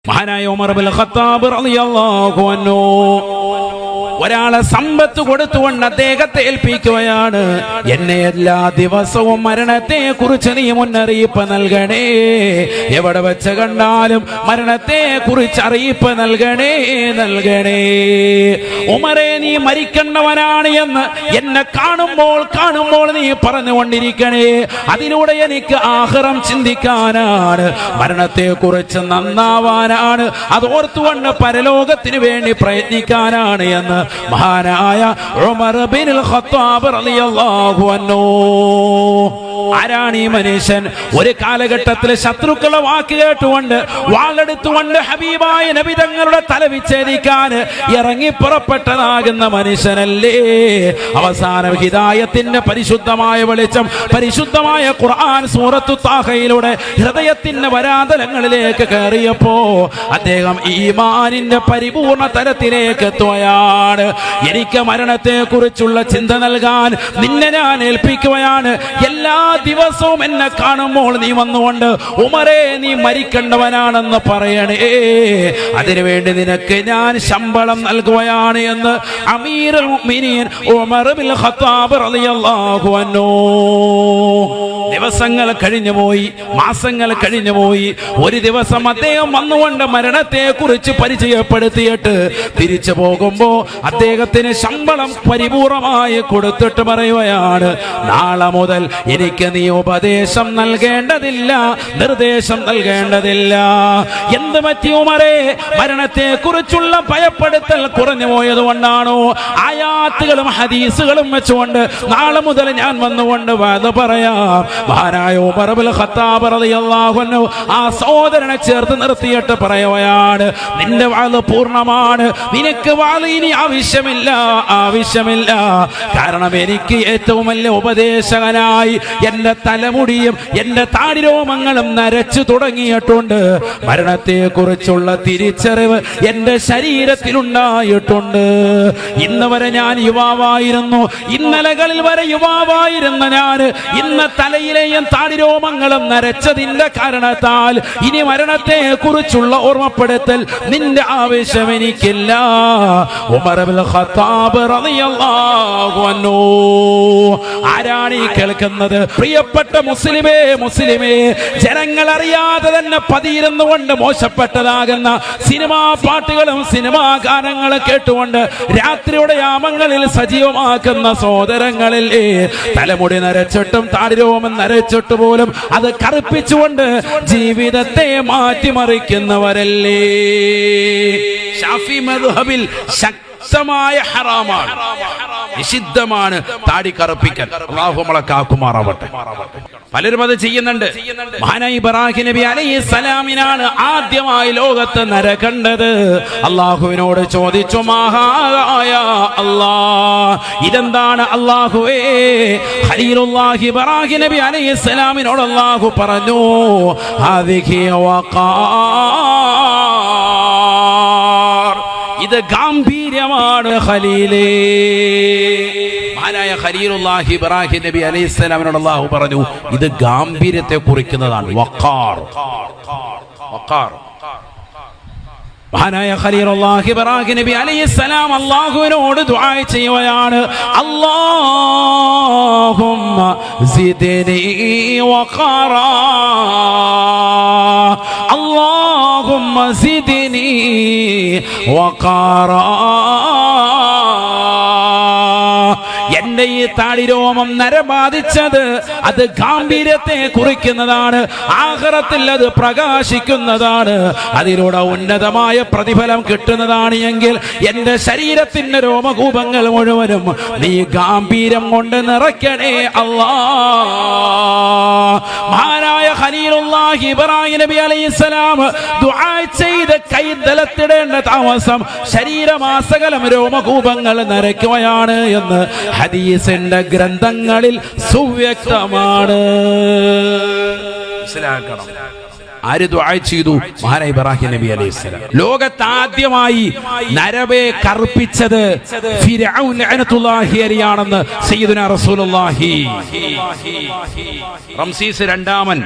മഹാനായ ഉമർ ഇബ്നുൽ ഖത്താബ് റളിയല്ലാഹു അൻഹു ഒരാളെ സമ്പത്ത് കൊടുത്തുകൊണ്ട് അദ്ദേഹത്തെ ഏൽപ്പിക്കുകയാണ്. എന്നെ എല്ലാ ദിവസവും മരണത്തെ കുറിച്ച് നീ മുന്നറിയിപ്പ് നൽകണേ, എവിടെ വെച്ച് കണ്ടാലും മരണത്തെ കുറിച്ച് അറിയിപ്പ് നൽകണേ. ഉമറേ, നീ മരിക്കേണ്ടവനാണ് എന്ന് എന്നെ കാണുമ്പോൾ നീ പറഞ്ഞുകൊണ്ടിരിക്കണേ. അതിലൂടെ എനിക്ക് ആഖിറം ചിന്തിക്കാനാണ്, മരണത്തെ കുറിച്ച് നന്നാവാനാണ്, അത് ഓർത്തുകൊണ്ട് പരലോകത്തിന് വേണ്ടി പ്രയത്നിക്കാനാണ് എന്ന് മഹാനായ ഉമർ ഇബ്നുൽ ഖത്താബ് റളിയല്ലാഹു അൻഹു. ആരാണ് ഈ മനുഷ്യൻ? ഒരു കാലഘട്ടത്തിൽ ശത്രുക്കളെ വാക്ക് കേട്ടുകൊണ്ട് വാളെടുത്തുകൊണ്ട് ഹബീബായ നബി തങ്ങളുടെ തല വിച്ഛേദിക്കാൻ ഇറങ്ങി പുറപ്പെട്ടതാകുന്ന മനുഷ്യനല്ലേ? അവസാനം ഹിദായത്തിന്റെ പരിശുദ്ധമായ വെളിച്ചം, പരിശുദ്ധമായ ഖുർആൻ സൂറത്തു താഹയിലൂടെ ഹൃദയത്തിന്റെ വരാതലങ്ങളിലേക്ക് കയറിയപ്പോ അദ്ദേഹം ഈമാനിന്റെ പരിപൂർണ തലത്തിലേക്ക് എത്തുകയാണ്. എനിക്ക് മരണത്തെ കുറിച്ചുള്ള ചിന്ത നൽകാൻ നിന്നെ ഞാൻ ഏൽപ്പിക്കുകയാണ്. എല്ലാ ദിവസവും എന്നെ കാണുമ്പോൾ നീ വന്നുകൊണ്ട് ഉമറേ, നീ മരിക്കേണ്ടവനാണെന്ന് പറയണേ, അതിനുവേണ്ടി നിനക്ക് ഞാൻ ശമ്പളം നൽകുകയാണ് എന്ന് അമീറുൽ മുഅ്മിനീൻ ഉമർ ഇബ്നുൽ ഖത്താബ് റളിയല്ലാഹു അൻഹു. ദിവസങ്ങൾ കഴിഞ്ഞുപോയി, മാസങ്ങൾ കഴിഞ്ഞുപോയി. ഒരു ദിവസം അദ്ദേഹം വന്നുകൊണ്ട് മരണത്തെ കുറിച്ച് പരിചയപ്പെടുത്തിയിട്ട് തിരിച്ചു പോകുമ്പോ അദ്ദേഹത്തിന് ശമ്പളം പരിപൂർണമായി കൊടുത്തിട്ട് പറയുകയാണ്, നാളെ മുതൽ എനിക്ക് നീ ഉപദേശം നൽകേണ്ടതില്ല, നിർദ്ദേശം നൽകേണ്ടതില്ല. എന്ത് പറ്റി ഉമറേ? മരണത്തെ കുറിച്ചുള്ള ഭയപ്പെടുത്തൽ കുറഞ്ഞു പോയത് കൊണ്ടാണോ? ആയാത്തുകളും ഹദീസുകളും വെച്ചുകൊണ്ട് നാളെ മുതൽ ഞാൻ വന്നുകൊണ്ട് വാദ പറയാം. മഹാനായ ഉമർ ഇബ്നുൽ ഖത്താബ് റളിയല്ലാഹു അൻഹു ആ സഹോദരനെ ചേർത്ത് നിർത്തിയിട്ട് പറയുകയാണ്, നിന്റെ വാദ പൂർണ്ണമാണ്, നിനക്ക് വാദ ഇനി ആവശ്യമില്ല. കാരണം എനിക്ക് ഏറ്റവും വലിയ ഉപദേശകനായി എന്റെ തലമുടിയും എന്റെ താടിരോമങ്ങളും നരച്ചു തുടങ്ങിയിട്ടുണ്ട്. മരണത്തെ കുറിച്ചുള്ള തിരിച്ചറിവ് എന്റെ ശരീരത്തിലുണ്ടായിട്ടുണ്ട്. ഇന്ന് വരെ ഞാൻ യുവാവായിരുന്നു, ഇന്നലകളിൽ വരെ യുവാവായിരുന്ന ഞാൻ ഇന്ന് തലയിലെയും താടിരോമങ്ങളും നരച്ചതിന്റെ കാരണത്താൽ ഇനി മരണത്തെ കുറിച്ചുള്ള ഓർമ്മപ്പെടുത്തൽ നിന്റെ ആവശ്യം എനിക്കില്ല. ഉമർ ഇബ്നുൽ ഖത്താബ് റളിയല്ലാഹു അൻഹു. ആരാണ് ഈ കേൾക്കുന്നത്? പ്രിയപ്പെട്ട മുസ്ലിമേ, ജനങ്ങൾ അറിയാതെ തന്നെ പതിയിരുന്നു കൊണ്ട് മോശപ്പെട്ടതാകുന്ന സിനിമാ പാട്ടുകളും സിനിമാ ഗാനങ്ങളും കേട്ടുകൊണ്ട് രാത്രിയുടെ യാമങ്ങളിൽ സജീവമാക്കുന്ന സഹോദരങ്ങളില്ലേ? തലമുടി നരച്ചിട്ടും താടിരോമം നരച്ചിട്ട് പോലും അത് കറുപ്പിച്ചുകൊണ്ട് ജീവിതത്തെ മാറ്റിമറിക്കുന്നവരല്ലേ? ഷാഫി മദ്ഹബിൽ ശക്തമായ ഹറാമാണ്, നിഷിദ്ധമാണ് താടി കറുപ്പിക്കൽ. അല്ലാഹു നമ്മളെ കാക്കുമാറാവട്ടെ. പലരും അത് ചെയ്യുന്നുണ്ട്. മഹാനായ ഇബ്രാഹിം നബി അലൈഹിസ്സലാമിനാണ് ആദ്യമായി ലോകത്ത് നര കണ്ടത്. അല്ലാഹുവിനോട് ചോദിച്ചു, മഹാനായ അല്ലാഹ്, ഇതെന്താണ് അല്ലാഹുവേ? ഖലീലുല്ലാഹി ഇബ്രാഹിം നബി അലൈഹിസ്സലാമിനോട് അല്ലാഹു പറഞ്ഞു, ഹാദിഹി വഖാർ, ഇത് ഗാംഭീര്യമാണ് ഖലീലേ. മഹാനായ ഖലീലുല്ലാഹി ഇബ്രാഹിം നബി അലൈഹിസ്സലാമിനോട് അല്ലാഹു പറഞ്ഞു, ഇത് ഗാംഭീര്യത്തെ കുറിക്കുന്നതാണ്. വഖാർ. മഹാനായ ഖലീലുല്ലാഹി ഇബ്രാഹിം നബി അലൈഹിസ്സലാം അല്ലാഹുവിനോട് ദുആ ചെയ്യുകയാണ്, അല്ലാഹുമ്മ സിദ്നി വഖാറാ, അല്ലാഹുമ്മ സിദ്നി വഖാറാ. എന്റെ ഈ താടിരോമം നരബാധിച്ചത് അത് ഗാംഭീര്യത്തെ കുറിക്കുന്നതാണ്, ആഖിറത്തിൽ അത് പ്രകാശിക്കുന്നതാണ്, അതിലൂടെ ഉന്നതമായ പ്രതിഫലം കിട്ടുന്നതാണ്. എങ്കിൽ എന്റെ ശരീരത്തിന്റെ രോമകൂപങ്ങൾ മുഴുവനും നീ ഗാംഭീര്യം കൊണ്ട് നിറയ്ക്കണേ അല്ലാഹ്. മഹാനായ ഖലീലുല്ലാഹി ഇബ്രാഹിം നബി അലൈഹിസ്സലാം ദുആ ചെയ്ത് കൈതലത്തിടേണ്ട താമസം ശരീരമാസകലം രോമകൂപങ്ങൾ നരയ്ക്കുകയാണ് എന്ന് ഹദീസിന്റെ ഗ്രന്ഥങ്ങളിൽ സുവ്യക്തമാണ്. മനസ്സിലാക്കണം. ആര് ദുആ ചെയ്തു? മഹാനായ ഇബ്രാഹിം നബി അലൈഹിസ്സലാം. ലോകത്താദ്യമായി നരബെ കറുപ്പിച്ചത് ഫിർഔൻ ലഅനത്തുല്ലാഹി അലൈഹിയാണെന്ന് സയ്യിദുനാ റസൂലുള്ളാഹി. റംസീസ് രണ്ടാമൻ